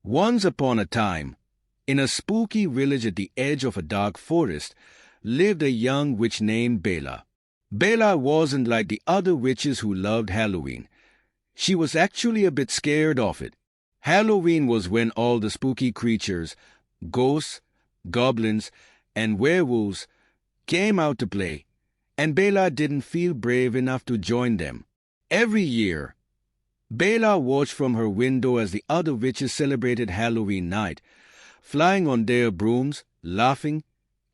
Once upon a time, in a spooky village at the edge of a dark forest, lived a young witch named Bela. Bela wasn't like the other witches who loved Halloween. She was actually a bit scared of it. Halloween was when all the spooky creatures, ghosts, goblins, and werewolves came out to play, and Bela didn't feel brave enough to join them. Every year, Bela watched from her window as the other witches celebrated Halloween night, flying on their brooms, laughing,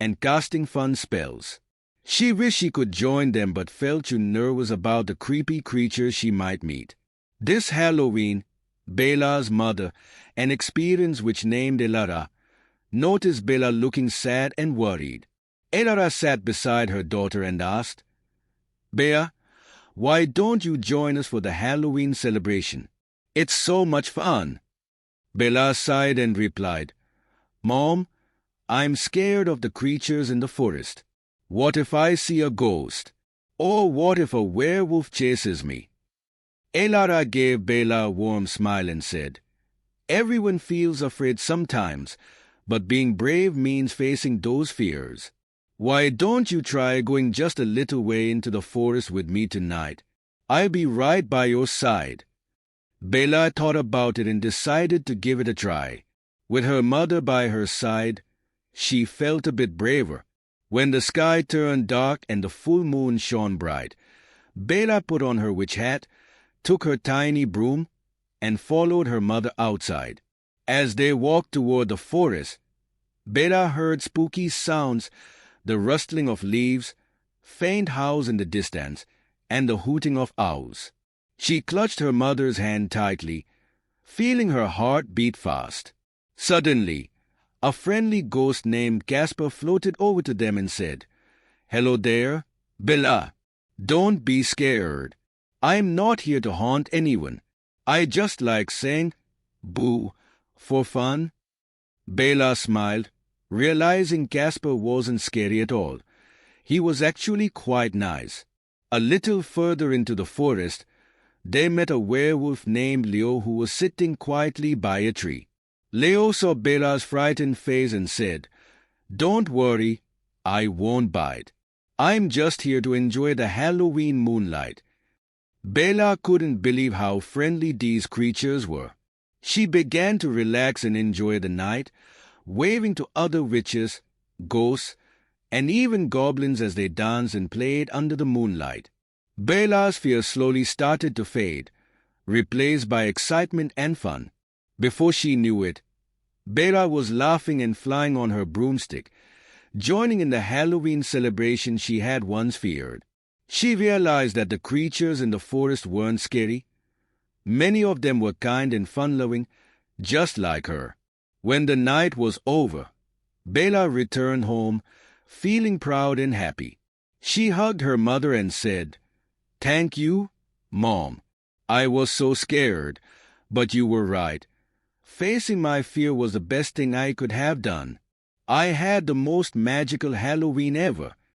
and casting fun spells. She wished she could join them but felt too nervous about the creepy creatures she might meet. This Halloween, Bela's mother, an experienced witch named Elara, noticed Bela looking sad and worried. Elara sat beside her daughter and asked, "Bea, why don't you join us for the Halloween celebration? It's so much fun." Bela sighed and replied, "Mom, I'm scared of the creatures in the forest. What if I see a ghost? Or what if a werewolf chases me?" Elara gave Bela a warm smile and said, "Everyone feels afraid sometimes, but being brave means facing those fears. Why don't you try going just a little way into the forest with me tonight? I'll be right by your side." Bela thought about it and decided to give it a try. With her mother by her side, she felt a bit braver. When the sky turned dark and the full moon shone bright, Bela put on her witch hat, took her tiny broom, and followed her mother outside. As they walked toward the forest, Bela heard spooky sounds, the rustling of leaves, faint howls in the distance, and the hooting of owls. She clutched her mother's hand tightly, feeling her heart beat fast. Suddenly, a friendly ghost named Casper floated over to them and said, "Hello there, Bela. Don't be scared. I'm not here to haunt anyone. I just like saying boo for fun." Bela smiled, realizing Casper wasn't scary at all. He was actually quite nice. A little further into the forest, they met a werewolf named Leo who was sitting quietly by a tree. Leo saw Bela's frightened face and said, "Don't worry, I won't bite. I'm just here to enjoy the Halloween moonlight." Bela couldn't believe how friendly these creatures were. She began to relax and enjoy the night, waving to other witches, ghosts, and even goblins as they danced and played under the moonlight. Bela's fear slowly started to fade, replaced by excitement and fun. Before she knew it, Bela was laughing and flying on her broomstick, joining in the Halloween celebration she had once feared. She realized that the creatures in the forest weren't scary. Many of them were kind and fun-loving, just like her. When the night was over, Bela returned home, feeling proud and happy. She hugged her mother and said, "Thank you, Mom. I was so scared, but you were right. Facing my fear was the best thing I could have done. I had the most magical Halloween ever."